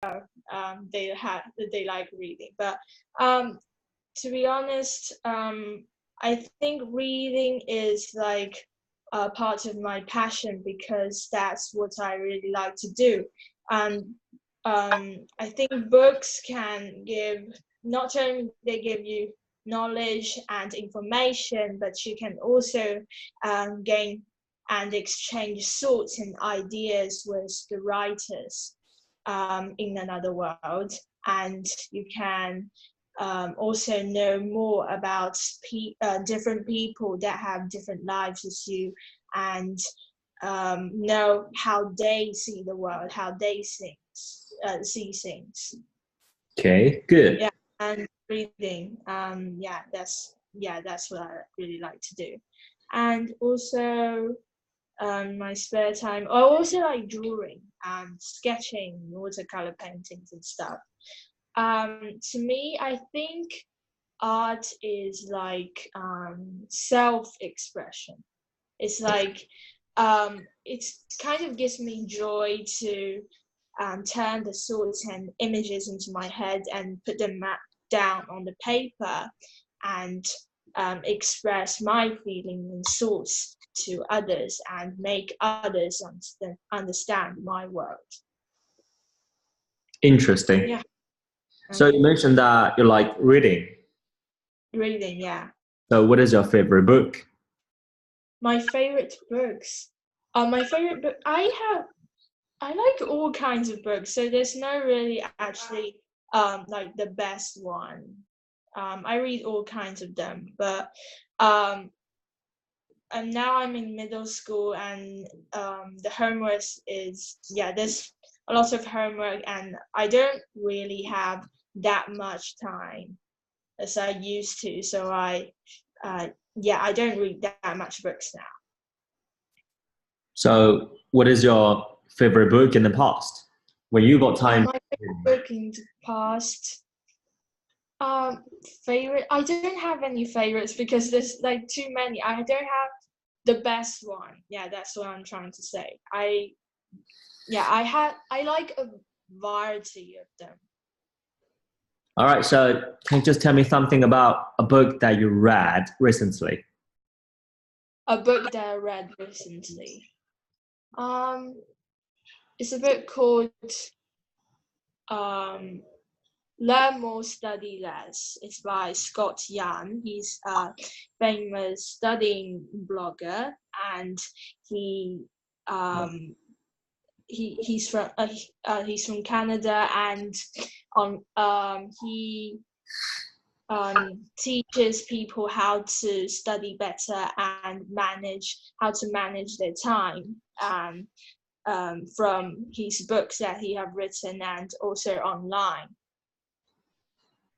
they like reading. But to be honest, I think reading is like part of my passion because that's what I really like to do. And I think books can give, not only they give you knowledge and information, but you can also gain and exchange thoughts and ideas with the writers in another world. And you can also know more about different people that have different lives as you, and know how they see the world, how they see things. Okay, good. Yeah, and reading. That's what I really like to do. And also, my spare time, I also like drawing and sketching, watercolor paintings and stuff. To me, I think art is like self-expression. It's like it's kind of gives me joy to turn the thoughts and images into my head and put them down on the paper and express my feelings and thoughts to others and make others understand my world. Interesting. Yeah. So you mentioned that you like reading. Reading, yeah. So what is your favorite book? My favorite books. My favorite book. I like all kinds of books, so there's no really actually like the best one. I read all kinds of them, but and now I'm in middle school, and the homework is, there's a lot of homework, and I don't really have that much time as I used to. So I don't read that much books now. So what is your favorite book in the past? When you got time? My favorite book in the past. Favorite. I don't have any favorites because there's like too many. I don't have the best one. Yeah, that's what I'm trying to say. I like a variety of them. All right, so can you just tell me something about a book that you read recently? A book that I read recently. It's a book called Learn More, Study Less. It's by Scott Young. He's a famous studying blogger, and he's from Canada, and he teaches people how to study better and how to manage their time. From his books that he have written and also online.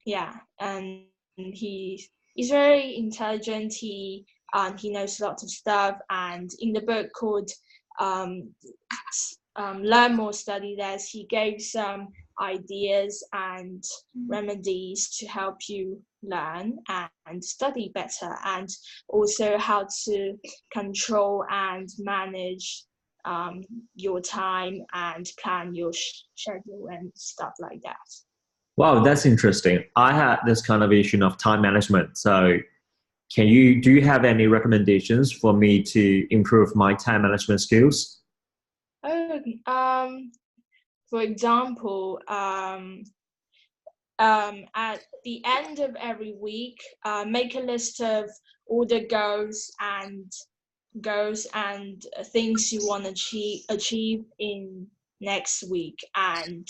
Yeah, and he's very intelligent. He knows lots of stuff. And in the book called Learn More, Study Less, he gave some ideas and remedies to help you learn and study better, and also how to control and manage your time and plan your schedule and stuff like that. Wow, that's interesting. I had this kind of issue of time management. So do you have any recommendations for me to improve my time management skills? For example, at the end of every week, make a list of all the goals and things you want to achieve in next week, and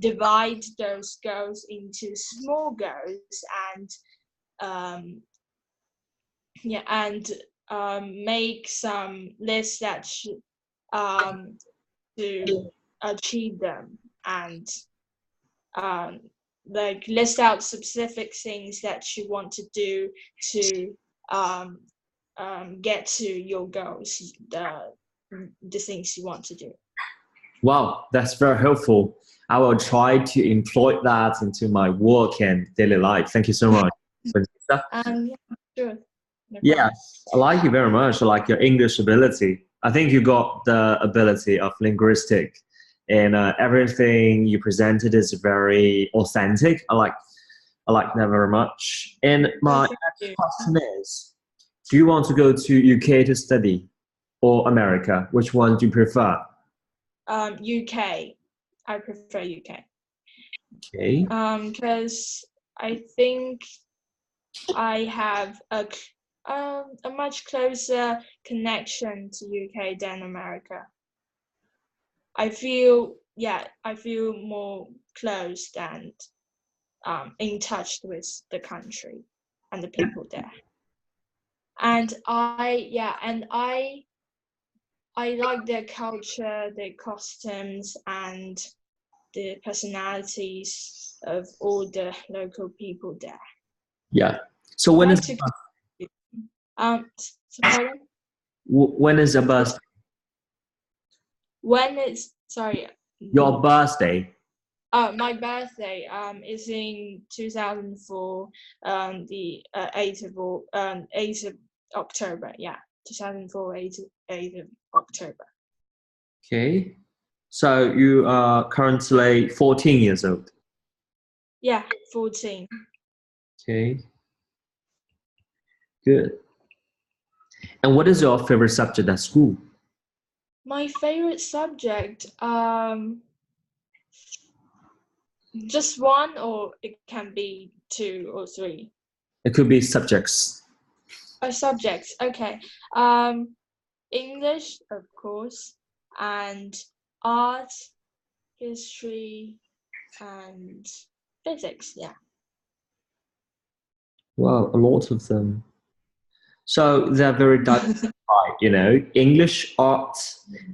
divide those goals into small goals, and make some lists that should to achieve them, and like list out specific things that you want to do to get to your goals, the things you want to do. Wow, that's very helpful. I will try to employ that into my work and daily life. Thank you so much. Sure. No Yes, I like you very much. I like your English ability. I think you got the ability of linguistic and everything you presented is very authentic. I like that very much. And Oh, my thank next you. question is, do you want to go to UK to study or America? Which one do you prefer? UK. I prefer UK. Okay. Because I think I have a much closer connection to UK than America. I feel more close and in touch with the country and the people there. And I like their culture, their costumes, and the personalities of all the local people there. Yeah. So I'd when like is to pardon? when is your birthday? When it's sorry. Your birthday? My birthday is in 2004, the 8th of October. Yeah, 2004, 8th of October. Okay. So you are currently 14 years old. Yeah, 14. Okay. Good. And what is your favorite subject at school? My favorite subject, just one, or it can be two or three. It could be subjects. Subjects. Okay. English, of course, and art, history, and physics. Yeah. Wow, a lot of them. So they're very diversified, you know, English, art,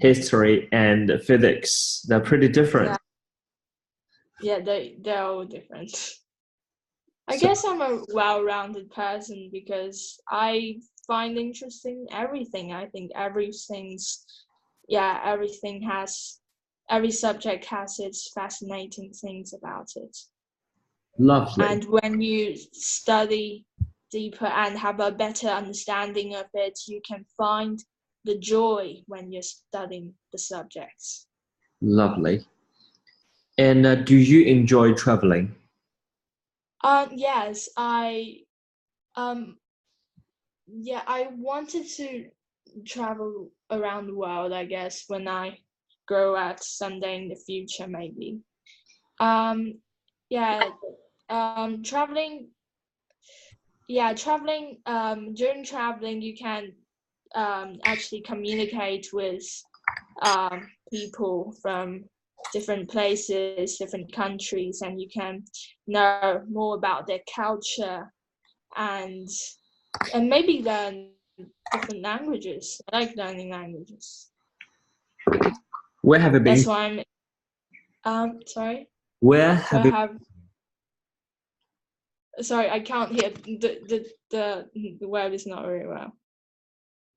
history, and physics. They're pretty different. Yeah, they're all different. I So, guess I'm a well-rounded person because I find interesting everything. I think every subject has its fascinating things about it. lovely. And when you study deeper and have a better understanding of it, you can find the joy when you're studying the subjects. Lovely. And do you enjoy traveling? Yes, I wanted to travel around the world, I guess, when I grow up someday in the future, maybe. Um, yeah, traveling. Yeah, traveling. During traveling, you can actually communicate with people from different places, different countries, and you can know more about their culture and maybe learn different languages. I like learning languages. Where have you been? That's why sorry. Where have Where you? have Sorry, I can't hear. The web is not very well.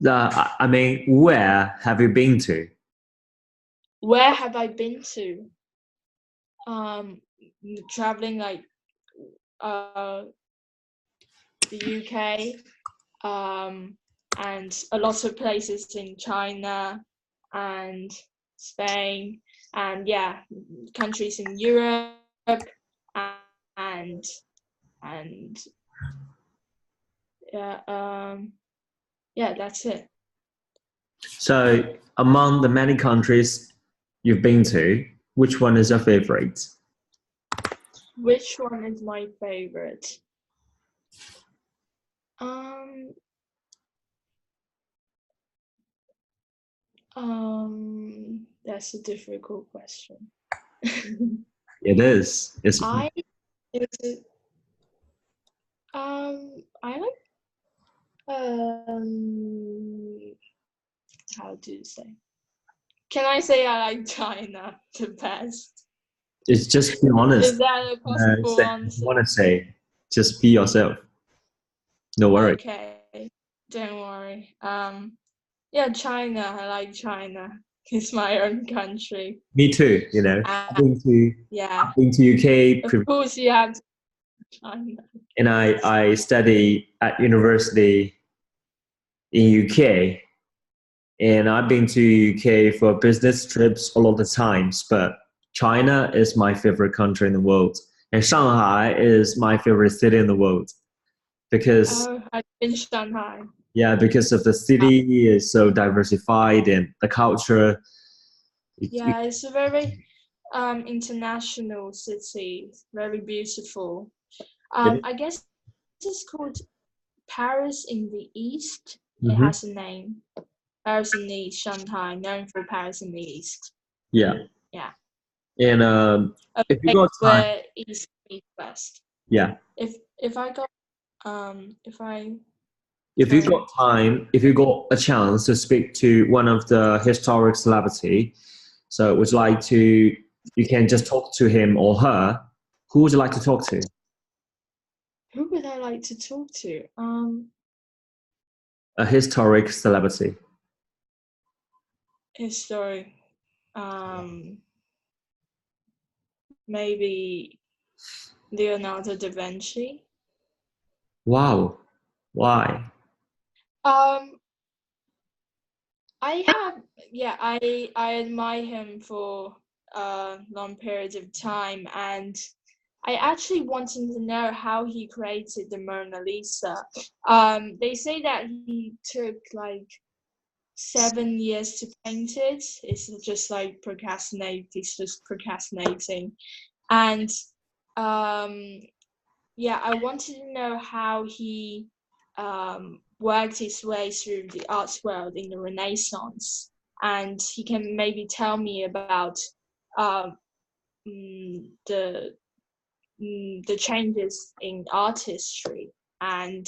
I mean, where have you been to? Where have I been to? Traveling like the UK, and a lot of places in China and Spain, and countries in Europe, and that's it. So, among the many countries you've been to, which one is your favorite? Which one is my favorite? That's a difficult question. It is. It's I I like how to say? Can I say I like China the best? it's just be honest. Is that a possible Say what you answer? want to say. Just be yourself. No worry. Okay, don't worry. China. I like China. It's my own country. Me too. You know, Yeah, I've been to UK, of course you have China. and I study at university in UK, and I've been to UK for business trips a lot of times, but China is my favorite country in the world, and Shanghai is my favorite city in the world because Oh, I've been Shanghai. yeah, because of the city is so diversified and the culture. Yeah, it's a very international city, very beautiful. It, I guess it's called Paris in the East. It mhm. has a name. Paris in the East, Shanghai, known for Paris in the East. Yeah, Yeah. and A if you place got time, where East meets West. yeah, If I got if I if you sorry. got time, if you got a chance to speak to one of the historic celebrity, so would you like to? You can just talk to him or her. Who would you like to talk to? Who would I like to talk to? A historic celebrity. Historic. Um, Maybe Leonardo da Vinci. Wow. Why? Um, I have, yeah, I admire him for long periods of time, and I actually wanted to know how he created the Mona Lisa. They say that he took like 7 years to paint it. It's just like procrastinate. He's just procrastinating, and um, yeah, I wanted to know how he worked his way through the arts world in the Renaissance, and he can maybe tell me about um, the the changes in art history and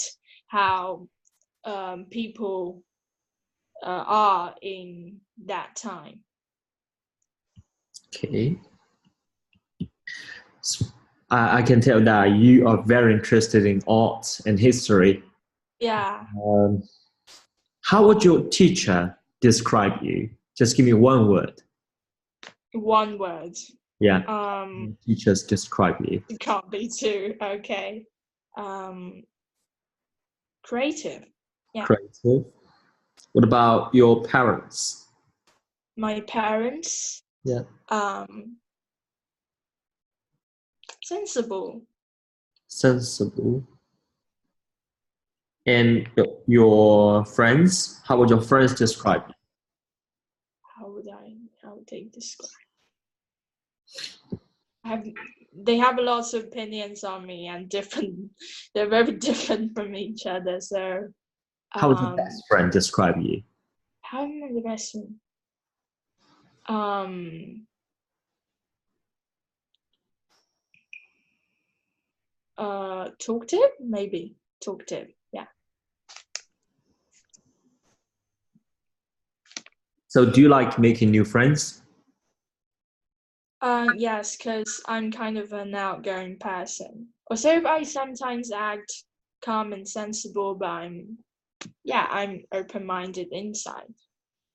how people are in that time. Okay. So, I can tell that you are very interested in art and history. Yeah, Um, how would your teacher describe you? Just give me one word. one word. Yeah. Um, Teachers describe you. it can't be two. Okay. Um, Creative. Yeah. Creative. What about your parents? My parents, Yeah. um, sensible. Sensible. And your friends? How would your friends describe you? How would they describe? Have they have lots of opinions on me and different. They're very different from each other. So, How would your best friend describe you? how am I the best one? Um, Talkative, maybe talkative. Yeah. So, do you like making new friends? Yes, because I'm kind of an outgoing person. Also, I sometimes act calm and sensible, but I'm open-minded inside.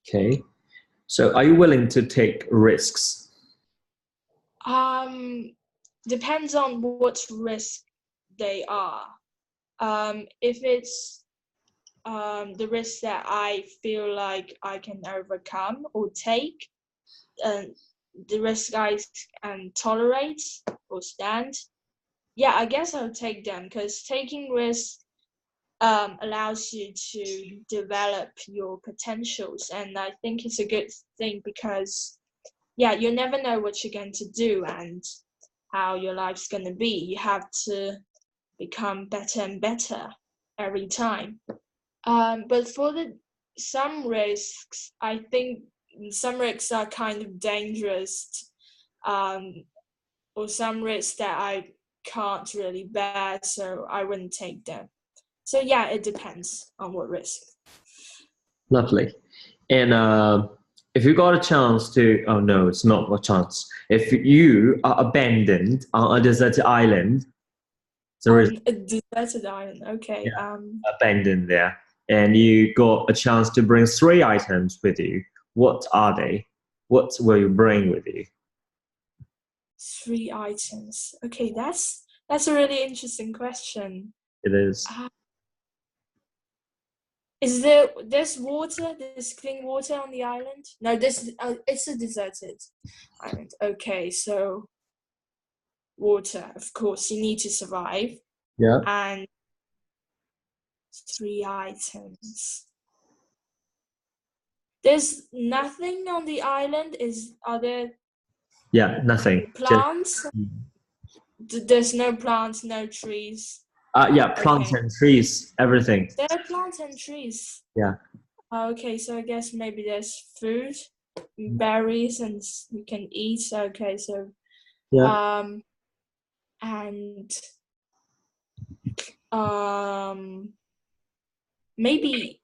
Okay. So, are you willing to take risks? Um, Depends on what risk they are. If it's the risk that I feel like I can overcome or take, uh, the risk I can tolerate or stand, yeah, I guess I'll take them because taking risks allows you to develop your potentials, and I think it's a good thing because yeah, you never know what you're going to do and how your life's going to be. You have to become better and better every time. But for the some risks, I think some risks are kind of dangerous, um, or some risks that I can't really bear, so I wouldn't take them. So yeah, it depends on what risk. Lovely. And if you got a chance to, oh no, it's not a chance. If you are abandoned on a deserted island, there is On a deserted island, okay. yeah, abandoned there, and you got a chance to bring three items with you. What are they? What will you bring with you? Three items. Okay, that's a really interesting question. It is. Uh, there's water, there's clean water on the island? No, this it's a deserted island. Okay, so water, of course, you need to survive. Yeah. And 3 items. There's nothing on the island. Are there Yeah, nothing. Just plants? There's no plants, no trees. yeah, plants Okay. and trees, everything. There are plants and trees. Yeah. Okay, so I guess maybe there's food, berries, and you can eat. Okay, so Yeah. and maybe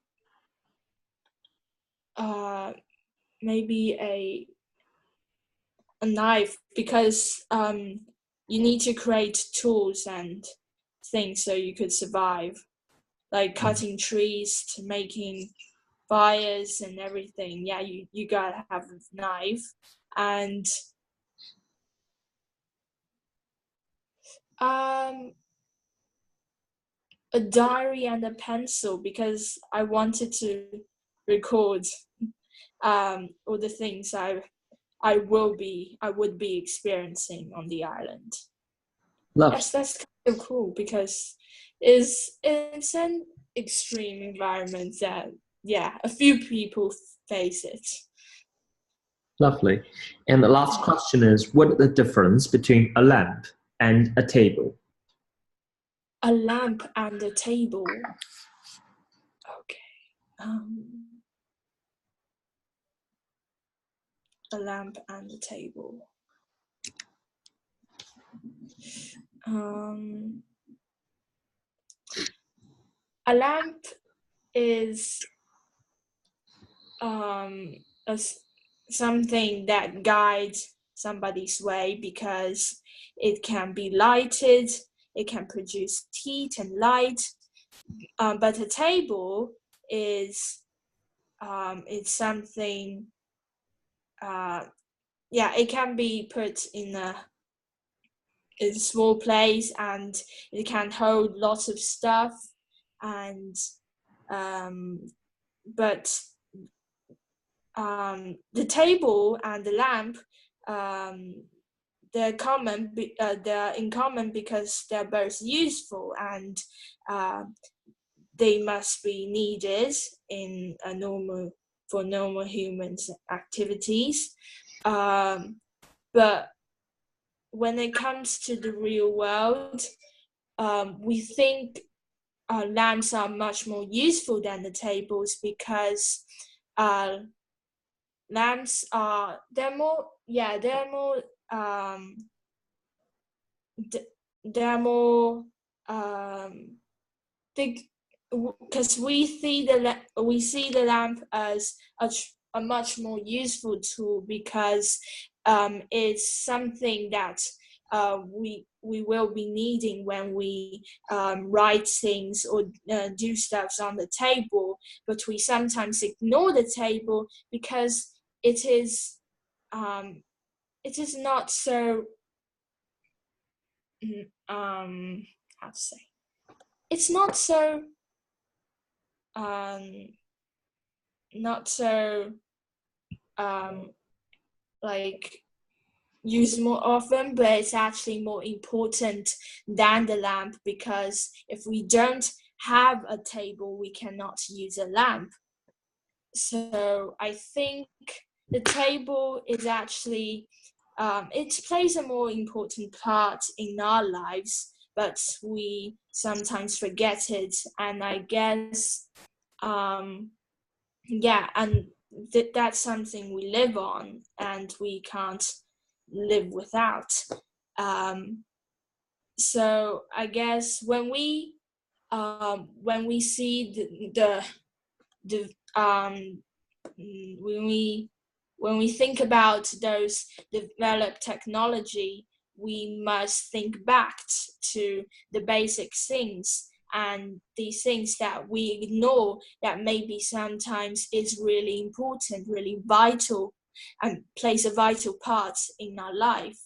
maybe a knife, because you need to create tools and things so you could survive, like cutting trees to making fires and everything. Yeah, you gotta have a knife. And a diary and a pencil, because I wanted to record all the things I would be experiencing on the island. Love. Yes, that's kind of cool, because it's an extreme environment that, yeah, a few people face it. Lovely. And the last question is, what is the difference between a lamp and a table? A lamp and a table. Okay. A lamp and a table. A lamp is something that guides somebody's way, because it can be lighted, it can produce heat and light. But a table is it's something. Yeah, it can be put in a small place, and it can hold lots of stuff. And but the table and the lamp, they're in common because they're both useful, and they must be needed in for normal humans activities. But when it comes to the real world, we think lamps are much more useful than the tables, because lamps are they're more they're more because we see the lamp as a much more useful tool, because it's something that we will be needing when we write things or do stuff on the table. But we sometimes ignore the table because it is not so how to say, it's not so not so like used more often, but it's actually more important than the lamp, because if we don't have a table, we cannot use a lamp. So I think the table is actually it plays a more important part in our lives, but we sometimes forget it. And I guess yeah, and that's something we live on, and we can't live without. So I guess when we see the when we think about those developed technology, we must think back to the basic things, and these things that we ignore, that maybe sometimes is really important, really vital, and plays a vital part in our life.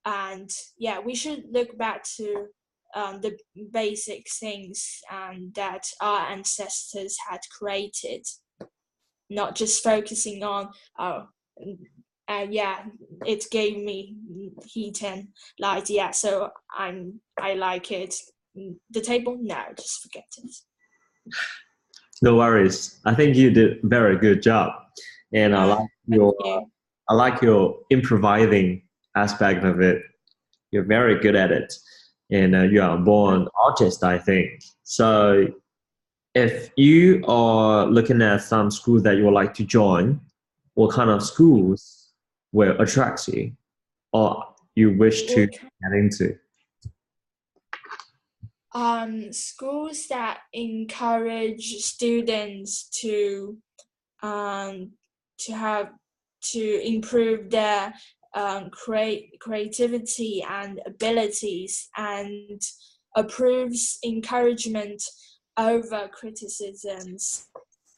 And yeah, we should look back to the basic things that our ancestors had created, not just focusing on yeah, it gave me heat and light. Yeah, so I like it. The table, no, just forget it. No worries. I think you did a very good job, and Thank you. I like your improvising aspect of it. You're very good at it, and you are a born artist, I think. So, if you are looking at some schools that you would like to join, what kind of schools will attract you, or you wish to Okay. get into? Schools that encourage students um, have to improve their creativity and abilities, and approves encouragement over criticisms,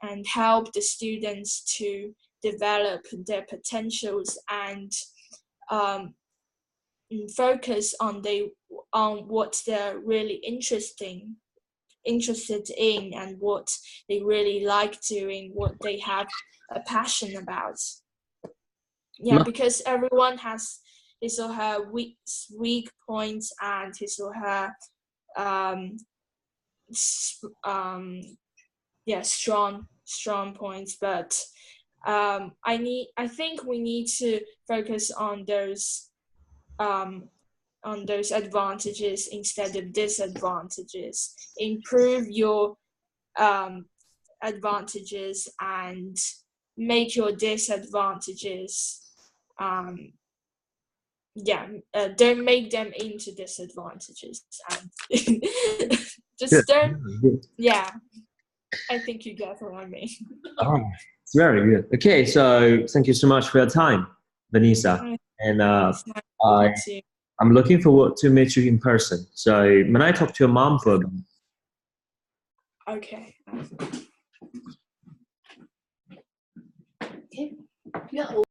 and help the students to develop their potentials and um, focus on what they're really interested in, and what they really like doing, what they have a passion about. Yeah, No, because everyone has his or her weak points and his or her um, yeah, strong points. But I think we need to focus um, on those advantages instead of disadvantages. Improve your advantages and make your disadvantages yeah, don't make them into disadvantages, and good. just don't. Yeah, I think you get what I mean. Oh, it's very good. Okay, so thank you so much for your time, Vanessa. And It's nice I, talking to you. I'm looking forward to meet you in person. So when I talk to your mom for a bit, Okay. Okay. Yeah.